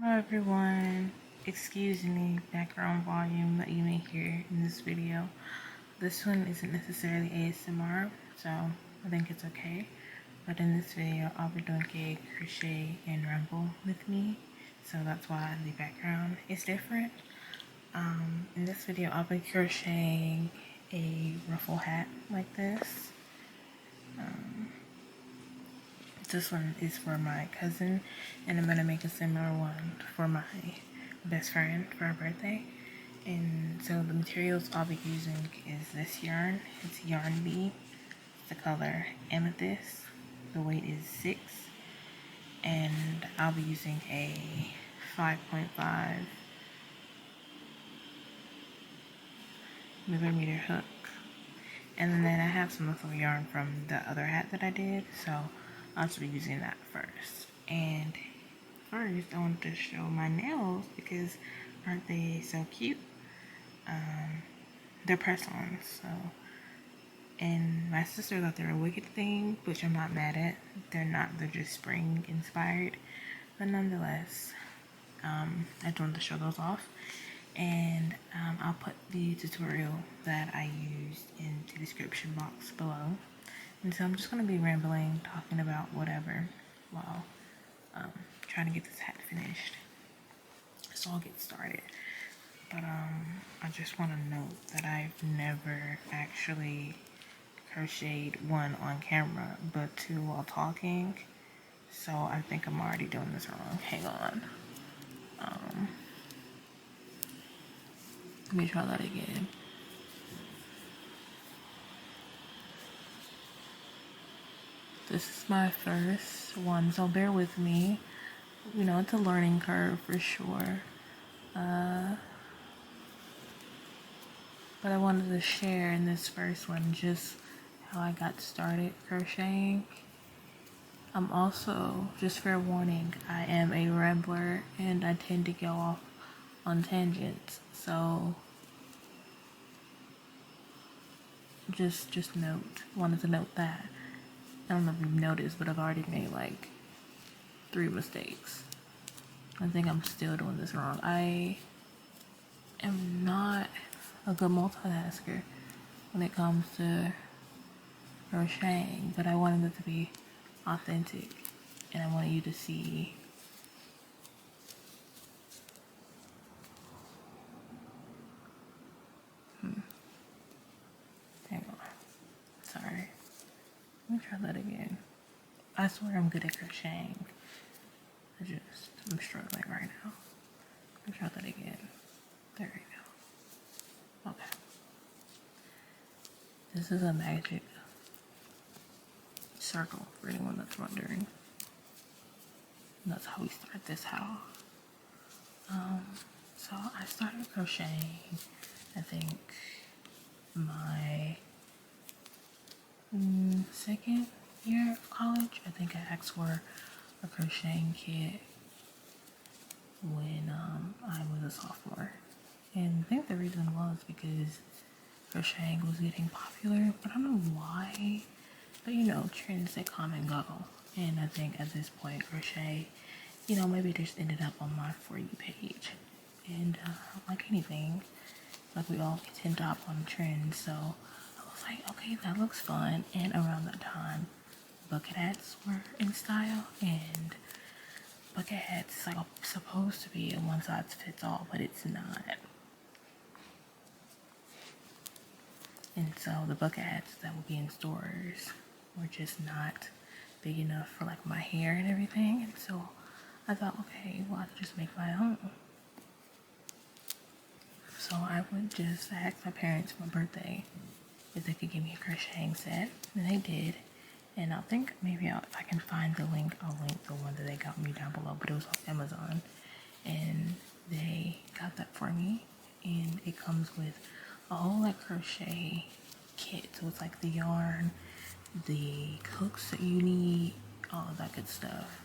Hello everyone, excuse any background volume that you may hear in this video. This one isn't necessarily ASMR, so I think it's okay. But in this video, I'll be doing a crochet and ramble with me, so that's why the background is different. In this video, I'll be crocheting a ruffle hat like this. This one is for my cousin, and I'm gonna make a similar one for my best friend for her birthday. And so the materials I'll be using is this yarn. It's Yarn Bee. The color Amethyst. The weight is 6, and I'll be using a 5.5 millimeter hook. And then I have some little yarn from the other hat that I did, so I'll just be using that first. And first, I wanted to show my nails because aren't they so cute? They're press-ons, so. And my sister thought they were a Wicked thing, which I'm not mad at. They're not, they're just spring inspired. But nonetheless, I just wanted to show those off. And I'll put the tutorial that I used in the description box below. And so I'm just going to be rambling, talking about whatever while trying to get this hat finished. So I'll get started. But I just want to note that I've never actually crocheted, one, on camera, but two, while talking. So I think I'm already doing this wrong. Hang on. Let me try that again. This is my first one, so bear with me. You know, it's a learning curve for sure. But I wanted to share in this first one just how I got started crocheting. I'm also, just fair warning, I am a rambler and I tend to go off on tangents. So just wanted to note that. I don't know if you've noticed, but I've already made like 3 mistakes. I think I'm still doing this wrong. I am not a good multitasker when it comes to crocheting, but I wanted it to be authentic, and I wanted you to see hang on, sorry, let me try that again. I swear I'm good at crocheting. I'm struggling right now. Let me try that again. There we go. Okay. This is a magic circle for anyone that's wondering. And that's how we start this house. So I started crocheting, I think, my second year of college. I think I asked for a crocheting kit when I was a sophomore. And I think the reason was because crocheting was getting popular, but I don't know why. But you know, trends, they come and go. And I think at this point, crochet, you know, maybe it just ended up on my For You page. And like anything, like we all tend to hop on trends. So I was like, okay, that looks fun. And around that time, bucket hats were in style. And bucket hats is like supposed to be a one size fits all, but it's not. And so the bucket hats that would be in stores were just not big enough for like my hair and everything. And so I thought, okay, well, I could just make my own. So I would just ask my parents for my birthday if they could give me a crocheting set, and they did. And I think maybe if I can find the link, I'll link the one that they got me down below, but it was on Amazon. And they got that for me, and it comes with a whole like crochet kit. So it's like the yarn, the hooks that you need, all of that good stuff.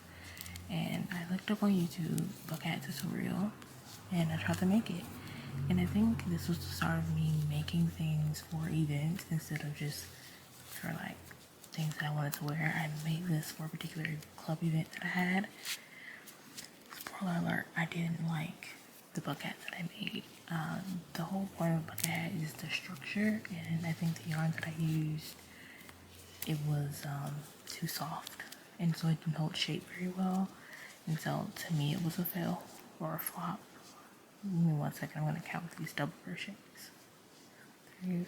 And I looked up on YouTube bucket hat tutorial, and I tried to make it. And I think this was the start of me making things for events instead of just for like things that I wanted to wear. I made this for a particular club event that I had. spoiler alert, I didn't like the bucket hat that I made. The whole point of a bucket hat is the structure, and I think the yarn that I used, it was too soft, and so it didn't hold shape very well, and so to me it was a fail or a flop. Give me 1 second, I'm going to count these double crochets. 3,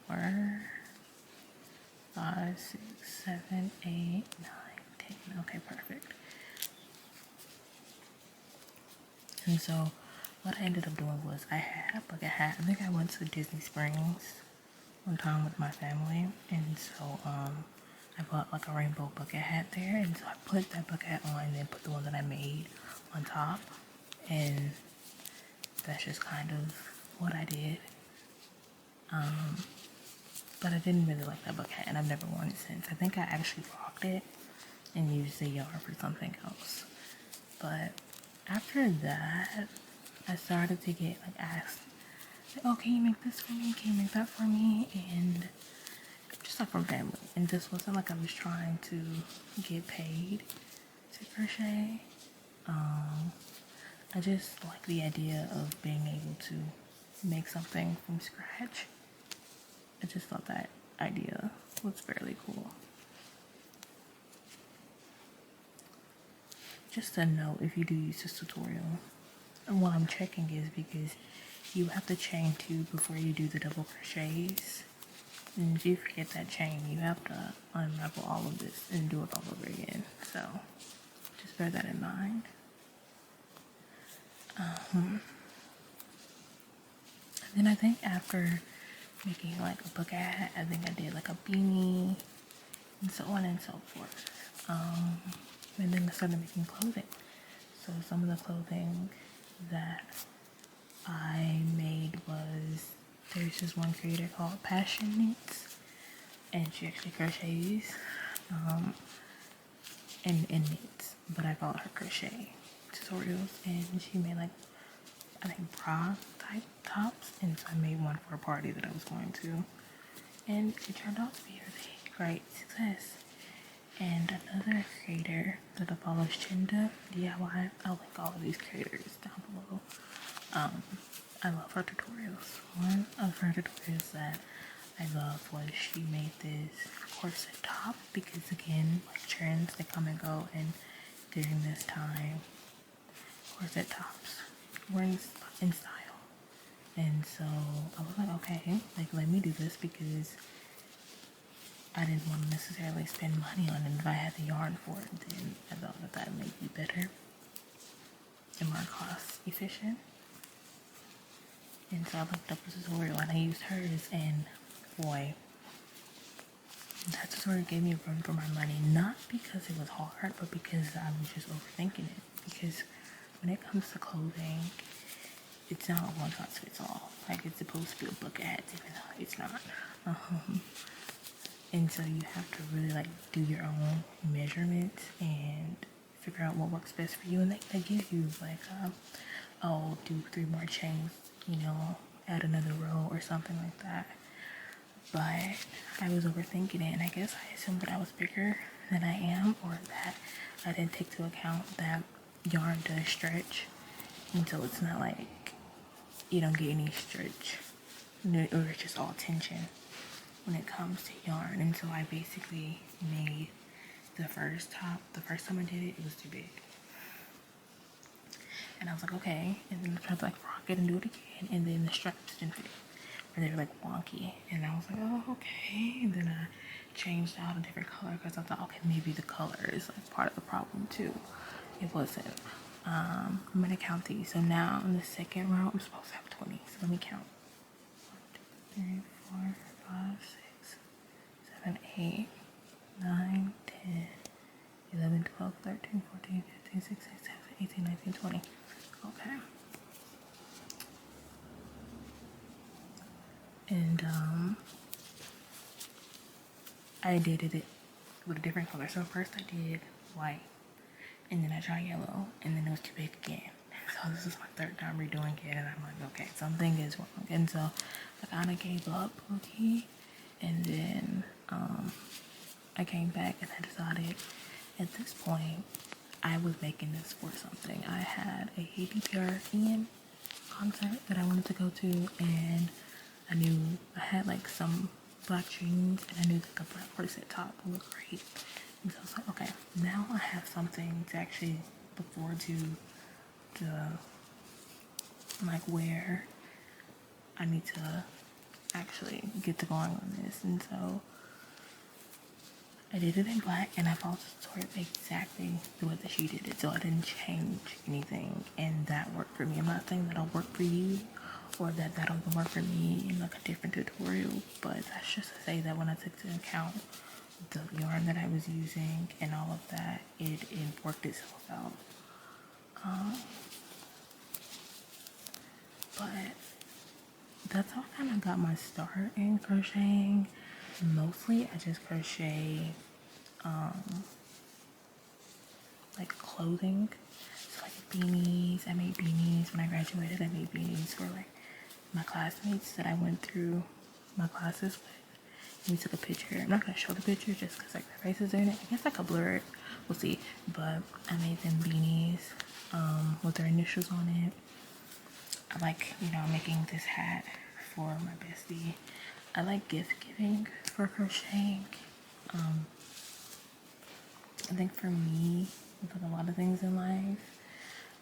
4, 5, 6, 7, 8, 9, 10. Okay, perfect. And so what I ended up doing was I had a bucket hat. I think I went to Disney Springs one time with my family, and so I bought like a rainbow bucket hat there, and so I put that bucket hat on and then put the one that I made on top, and that's just kind of what I did. But I didn't really like that bucket hat, and I've never worn it since. I think I actually rocked it and used the yarn for something else. But after that, I started to get like asked, like, oh, can you make this for me? Can you make that for me? And just like from family. And this wasn't like I was trying to get paid to crochet. I just like the idea of being able to make something from scratch. I just thought that idea was fairly cool. Just a note, if you do use this tutorial, and what I'm checking is because you have to chain 2 before you do the double crochets. And if you forget that chain, you have to unravel all of this and do it all over again. So just bear that in mind. And then I think after making like a bucket hat, I think I did like a beanie and so on and so forth. And then I started making clothing. So some of the clothing that I made was, there's this one creator called PassionKit, and she actually crochets and knits, but I followed her crochet tutorials, and she made like, I think, bra type tops, and so I made one for a party that I was going to, and it turned out to be a really great success. And another creator that I follow is ChendaDIY. I'll link all of these creators down below. I love her tutorials. One of her tutorials that I love was she made this corset top, because again, like trends, they come and go, and during this time, corset tops were in style. And so I was like, okay, like let me do this, because I didn't want to necessarily spend money on it. If I had the yarn for it, then I thought that that might be better and more cost efficient. And so I looked up a tutorial and I used hers, and boy, that tutorial gave me a run for my money. Not because it was hard, but because I was just overthinking it. Because when it comes to clothing, it's not one size fits all. Like, it's supposed to be a bucket hat, even though it's not. And so you have to really like do your own measurements and figure out what works best for you. And they give you like, oh, do 3 more chains, you know, add another row or something like that. But I was overthinking it, and I guess I assumed that I was bigger than I am, or that I didn't take into account that yarn does stretch, and so it's not like you don't get any stretch, or it's just all tension when it comes to yarn. And so I basically made the first top. The first time I did it, it was too big, and I was like, okay. And then I tried to like rock it and do it again, and then the straps didn't fit, or they were like wonky, and I was like, oh, okay. And then I changed out a different color, because I thought, okay, maybe the color is like part of the problem too. It wasn't. I'm gonna count these. So now in the second row, I'm supposed to have 20. So let me count. 1, 2, 3, 4, 5, 6, 7, 8, 9, 10, 11, 12, 13, 14, 15, 16, 17, 18, 19, 20. Okay. And I did it with a different color. So first I did white, and then I tried yellow, and then it was too big again. So this is my 3rd time redoing it, and I'm like, okay, something is wrong. And so I kind of gave up, okay. And then I came back, and I decided at this point I was making this for something. I had a APPRN concert that I wanted to go to, and I knew I had like some black jeans, and I knew like a black corset top would look great. And so I was like, okay, now I have something to actually look forward to like where I need to actually get to going on this. And so I did it in black, and I followed the tutorial exactly the way that she did it, so I didn't change anything, and that worked for me. I'm not saying that'll work for you, or that that'll work for me in like a different tutorial, but that's just to say that when I took into account the yarn that I was using and all of that, it worked itself out. But that's how I kind of got my start in crocheting. Mostly I just crochet like clothing, so like beanies. I made beanies when I graduated. I made beanies for like my classmates that I went through my classes with. And we took a picture. I'm not gonna show the picture just because like their faces are in it. I guess I could blur it, we'll see. But I made them beanies with their initials on it. I like, you know, making this hat for my bestie. I like gift giving for crocheting. I think for me, with a lot of things in life,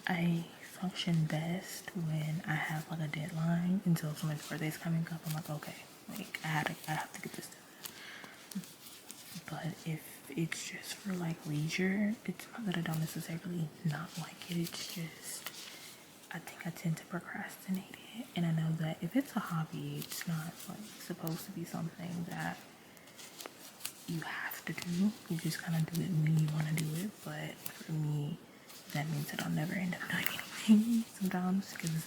I function best when I have like a deadline. Until somebody's birthday's coming up, I'm like, okay, like I have to get this done. But if it's just for like leisure, it's not that I don't necessarily not like it. It's just I think I tend to procrastinate it, and I know that if it's a hobby, it's not like supposed to be something that you have to do. You just kind of do it when you want to do it. But for me, that means that I'll never end up doing anything sometimes, because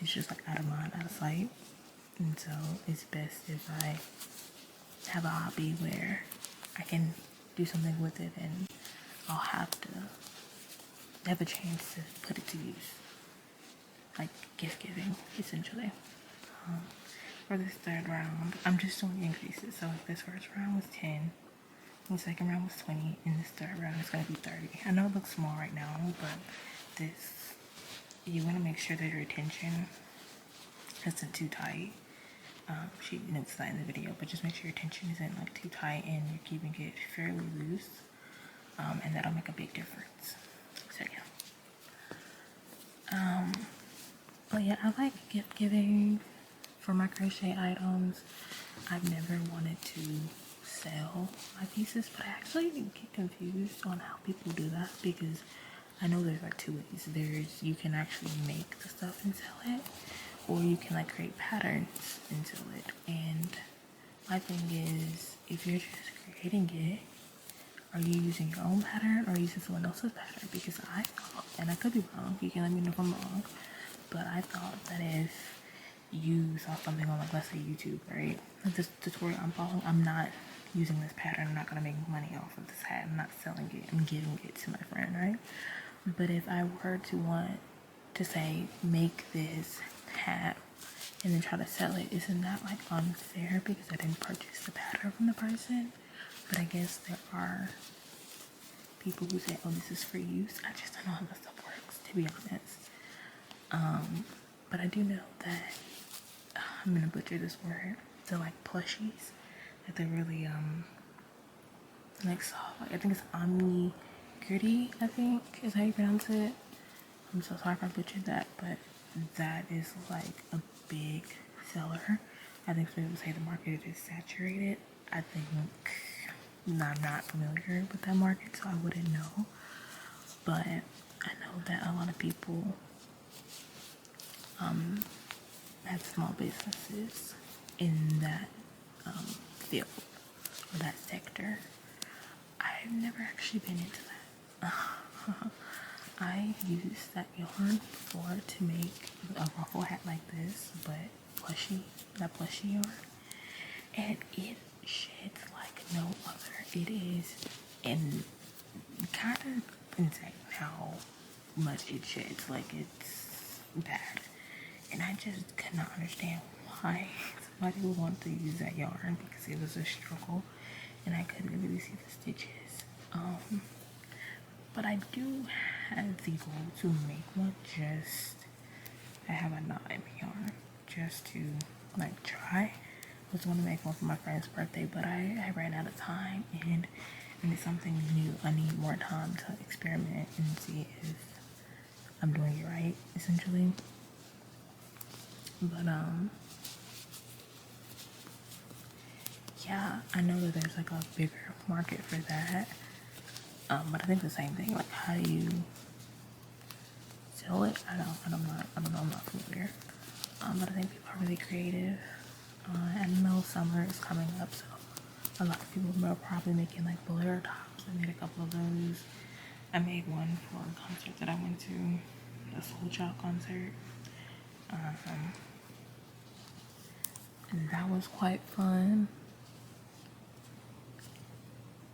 it's just like out of mind, out of sight. And so it's best if I have a hobby where I can do something with it, and I'll have to have a chance to put it to use, like gift giving essentially. For this third round, I'm just doing increases. So if this first round was 10, the second round was 20, and this third round is going to be 30. I know it looks small right now, but this, you want to make sure that your tension isn't too tight. She notes that in the video, but just make sure your tension isn't like too tight and you're keeping it fairly loose, and that'll make a big difference. So yeah. But yeah, I like gift giving for my crochet items. I've never wanted to sell my pieces, but I actually get confused on how people do that, because I know there's like two ways. There's, you can actually make the stuff and sell it, or you can like create patterns and sell it. And my thing is, if you're just creating it, are you using your own pattern or using someone else's pattern? Because I thought, and I could be wrong, you can let me know if I'm wrong, but I thought that if you saw something on, like, let's say YouTube, right? Like this tutorial I'm following, I'm not using this pattern, I'm not gonna make money off of this hat, I'm not selling it, I'm giving it to my friend, right? But if I were to want to say, make this hat and then try to sell it, isn't that like unfair because I didn't purchase the pattern from the person? But I guess there are people who say, oh, this is for use. I just don't know how that stuff works, to be honest. But I do know that I'm gonna butcher this word. They're like plushies. Like they're really like soft. Like, I think it's omni gritty, I think is how you pronounce it. I'm so sorry if I butchered that, but that is like a big seller. I think some people say the market is saturated. I think I'm not familiar with that market, so I wouldn't know. But I know that a lot of people have small businesses in that field or that sector. I've never actually been into that. I used that yarn before to make a ruffle hat like this, but that plushy yarn, and it sheds like no other. It is kind of insane how much it sheds. Like, it's bad, and I just could not understand why somebody would want to use that yarn, because it was a struggle and I couldn't really see the stitches. But I do have the goal to make one. I have a knot yarn just to like try. I was going to make one for my friend's birthday, but I ran out of time, and it's something new. I need more time to experiment and see if I'm doing it right, essentially. But yeah, I know that there's like a bigger market for that. But I think the same thing. Like, how do you sell it? I don't know. I'm not familiar. But I think people are really creative. I know summer is coming up, so a lot of people are probably making like bolero tops. I made a couple of those. I made one for a concert that I went to, a Soul Child concert. And that was quite fun.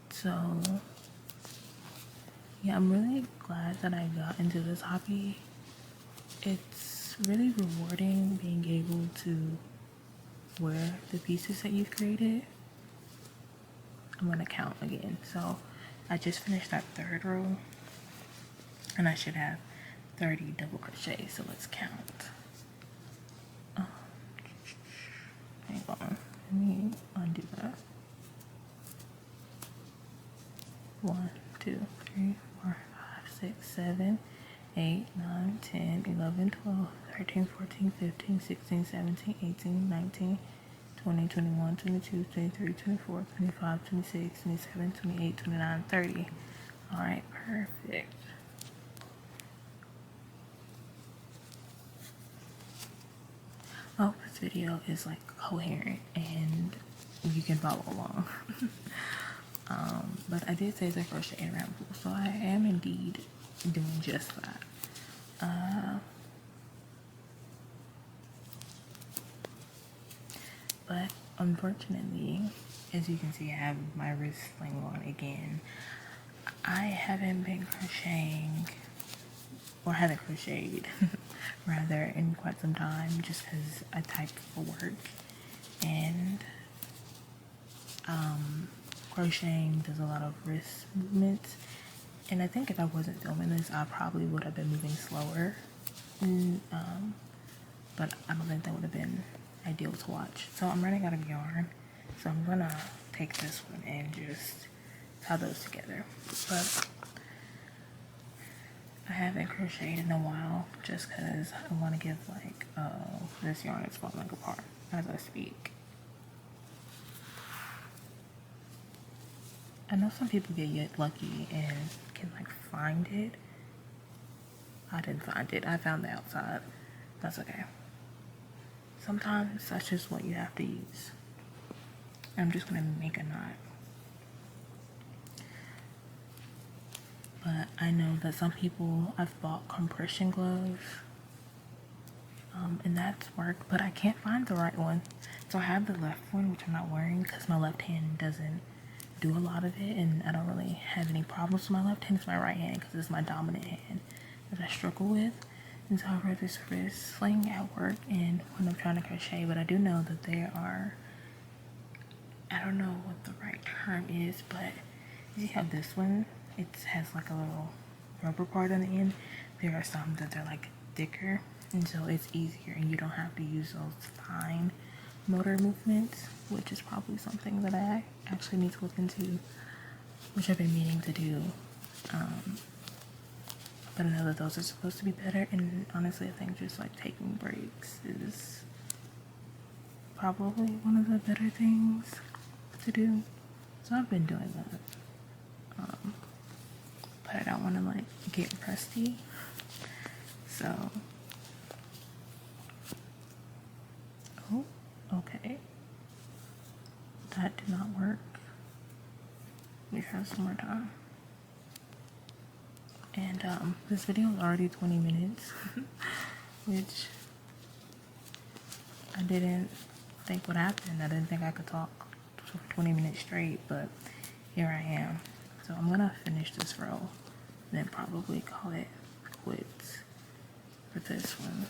So yeah, I'm really glad that I got into this hobby. It's really rewarding being able to wear the pieces that you've created. I'm gonna count again. So I just finished that third row, and I should have 30 double crochets. So let's count. Hang on, let me undo that. 1, 2, 3, 4, 5, 6, 7, 8, 9, 10, 11, 12, 13, 14, 15, 16, 17, 18, 19, 20, 21, 22, 23, 24, 25, 26, 27, 28, 29, 30. Alright, perfect. I hope this video is like coherent and you can follow along. But I did say it's a crochet and ramble, so I am indeed doing just that. But unfortunately, as you can see, I have my wrist sling on again. I haven't been crocheting, or haven't crocheted rather, in quite some time, just because I type for work, and crocheting does a lot of wrist movements, and I think if I wasn't filming this, I probably would have been moving slower, but I don't think that would have been ideal to watch. So I'm running out of yarn, so I'm gonna take this one and just tie those together. But I haven't crocheted in a while just because I want to give like this yarn is falling apart as I speak. I know some people get lucky and can like find it. I didn't find it. I found the outside. That's okay. Sometimes that's just what you have to use. I'm just gonna make a knot. But I know that some people, I've bought compression gloves, and that's worked, but I can't find the right one. So I have the left one, which I'm not wearing because my left hand doesn't do a lot of it, and I don't really have any problems with my left hand. It's my right hand because it's my dominant hand that I struggle with. And so I wear this wrist sling at work and when I'm trying to crochet, but I do know that there are, I don't know what the right term is, but you have this one. It has like a little rubber part on the end. There are some that are like thicker, and so it's easier and you don't have to use those fine motor movements, which is probably something that I actually need to look into, which I've been meaning to do. But I know that those are supposed to be better, and honestly I think just like taking breaks is probably one of the better things to do. So I've been doing that. But I don't want to like get rusty, so okay, that did not work. We have some more time, and this video is already 20 minutes which I didn't think would happen. I didn't think I could talk for 20 minutes straight, but here I am. So I'm gonna finish this row, then probably call it quits for this one.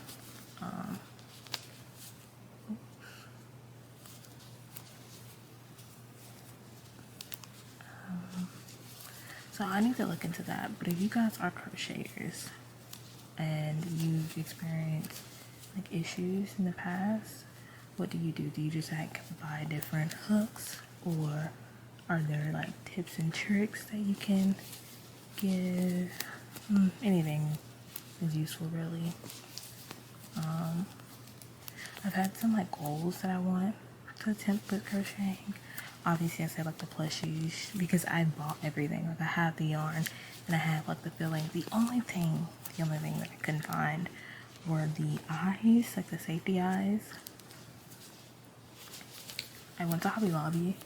So I need to look into that. But if you guys are crocheters and you've experienced like issues in the past, what do? Do you just like buy different hooks, or are there like tips and tricks that you can give? Anything is useful, really. I've had some like goals that I want to attempt with crocheting. Obviously, I said like the plushies because I bought everything. Like I have the yarn and I have like the filling. The only thing that I couldn't find were the eyes, like the safety eyes. I went to Hobby Lobby.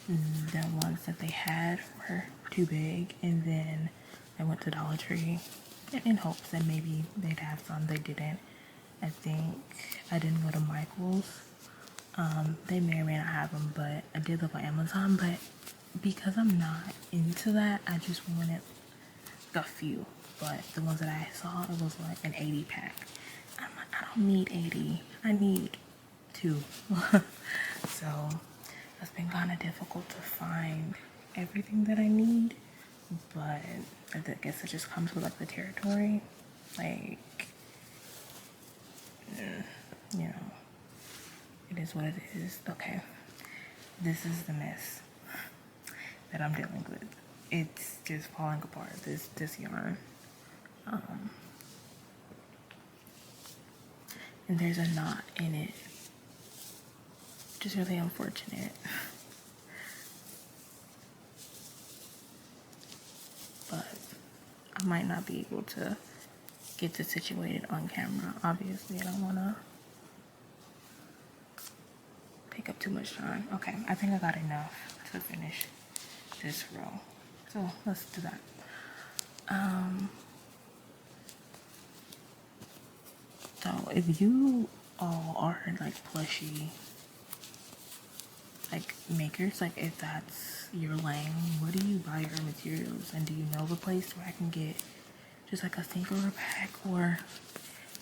The ones that they had were too big, and then I went to Dollar Tree in hopes that maybe they'd have some. They didn't. I think I didn't go to Michael's. They may or may not have them, but I did look on Amazon. But because I'm not into that, I just wanted a few. But the ones that I saw, it was like an 80 pack. I'm like, I don't need 80. I need 2. So it's been kind of difficult to find everything that I need. But I guess it just comes with like the territory. Like, you know, it is what it is. Okay, this is the mess that I'm dealing with. It's just falling apart, this yarn. And there's a knot in it, which is really unfortunate. But I might not be able to get this situated on camera. Obviously, I don't want to take up too much time. Okay, I think I got enough to finish this row. So let's do that. So if you all are like plushie like makers, like if that's your lane, where do you buy your materials? And do you know of a place where I can get just like a singular pack, or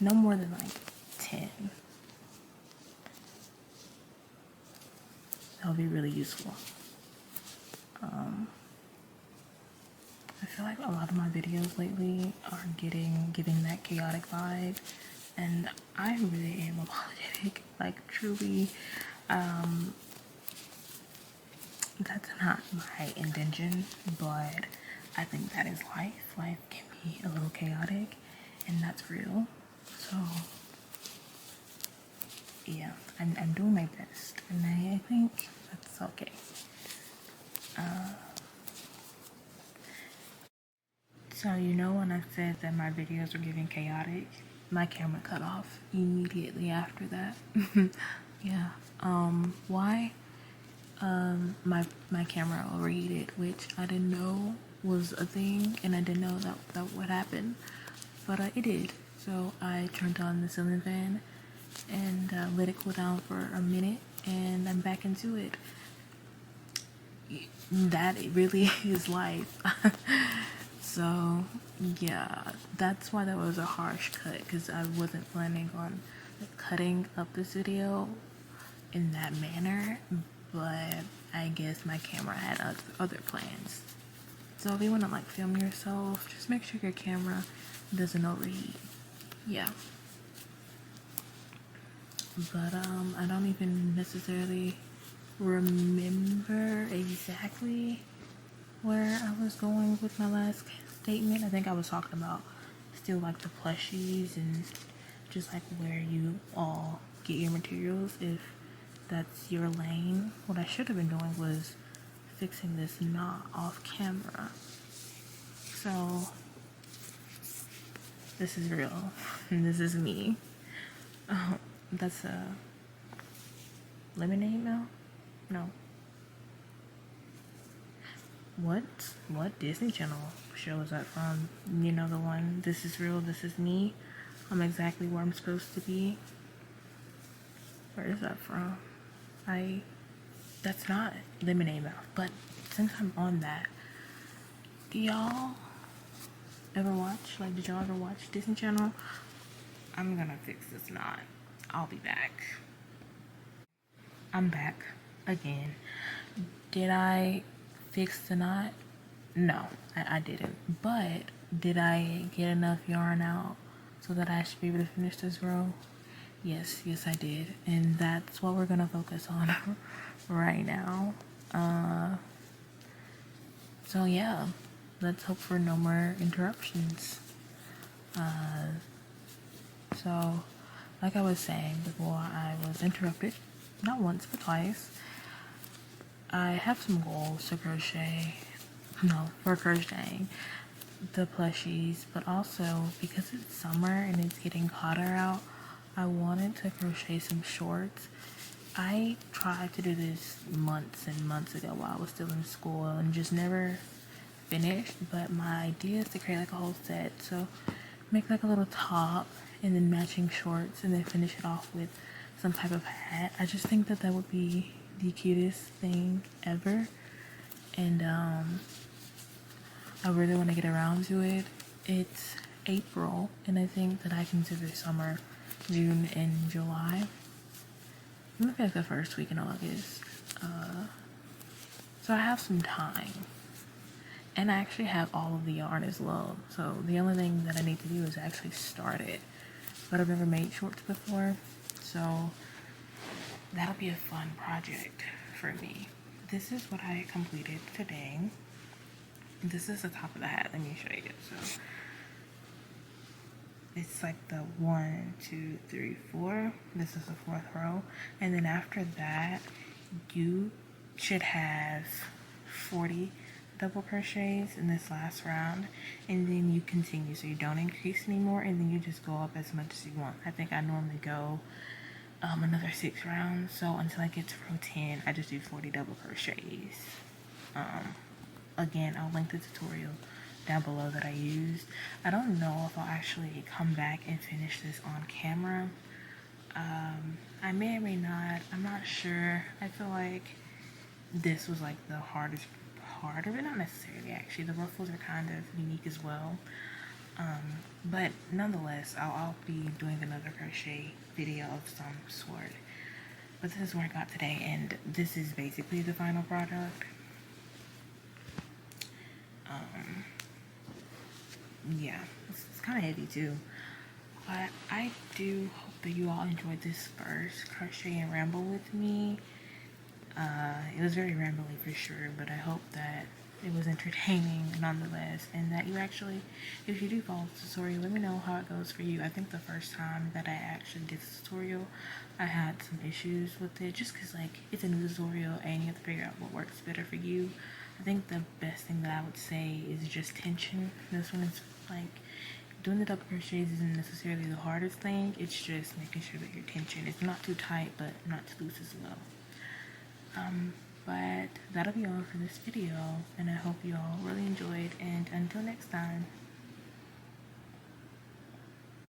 no more than like 10? That would be really useful. I feel like a lot of my videos lately are giving that chaotic vibe, and I really am apologetic. Like truly, that's not my intention, but I think that is life. Life can be a little chaotic, and that's real. So yeah, I'm doing my best, and I think that's okay. So you know when I said that my videos were getting chaotic, my camera cut off immediately after that. Yeah. Why? My camera overheated, which I didn't know was a thing, and I didn't know that would happen, but it did. So I turned on the ceiling fan and let it cool down for a minute, and I'm back into it. That it really is life. So yeah, that's why that was a harsh cut, because I wasn't planning on like, cutting up this video in that manner, but I guess my camera had other plans. So if you want to like film yourself, just make sure your camera doesn't overheat. Yeah. But I don't even necessarily remember exactly where I was going with my last statement. I think I was talking about still like the plushies and just like where you all get your materials if that's your lane. What I should have been doing was fixing this knot off camera. So this is real and this is me. That's a lemonade now? No. What Disney Channel show is that from? You know, the one, this is real, this is me. I'm exactly where I'm supposed to be. Where is that from? That's not Lemonade Mouth, but since I'm on that, do y'all ever watch, like, did y'all ever watch Disney Channel? I'm gonna fix this knot. I'll be back. I'm back again. Did I fix the knot? No, I didn't. But did I get enough yarn out so that I should be able to finish this row? Yes, I did. And that's what we're gonna focus on right now. So yeah, let's hope for no more interruptions. So, like I was saying before I was interrupted, not once but twice, I have some goals to crochet. No, for crocheting the plushies, but also because it's summer and it's getting hotter out, I wanted to crochet some shorts. I tried to do this months and months ago while I was still in school and just never finished, but my idea is to create like a whole set. So make like a little top and then matching shorts and then finish it off with some type of hat. I just think that that would be the cutest thing ever. And I really want to get around to it. It's April and I think that I consider summer June and July. I'm looking at the first week in August. So I have some time. And I actually have all of the yarn as well. So the only thing that I need to do is actually start it. But I've never made shorts before. So that'll be a fun project for me. This is what I completed today. This is the top of the hat. Let me show you. So it's like the 1, 2, 3, 4. This is the 4th row. And then after that, you should have 40 double crochets in this last round, and then you continue, so you don't increase anymore, and then you just go up as much as you want. I think I normally go another 6 rounds, so until I get to row 10 I just do 40 double crochets. Again, I'll link the tutorial down below that I used. I don't know if I'll actually come back and finish this on camera. I may or may not, I'm not sure. I feel like this was like the hardest part of it, not necessarily actually. The ruffles are kind of unique as well, but nonetheless I'll be doing another crochet video of some sort. But this is what I got today, and this is basically the final product. Yeah, it's kind of heavy too, but I do hope that you all enjoyed this first crochet and ramble with me. It was very rambly for sure, but I hope that it was entertaining nonetheless, and that you actually, if you do follow the tutorial, let me know how it goes for you. I think the first time that I actually did this tutorial, I had some issues with it, just because like it's a new tutorial and you have to figure out what works better for you. I think the best thing that I would say is just tension. This one is like, doing the double crochets isn't necessarily the hardest thing, it's just making sure that your tension is not too tight but not too loose as well. But that'll be all for this video, and I hope you all really enjoyed, and until next time.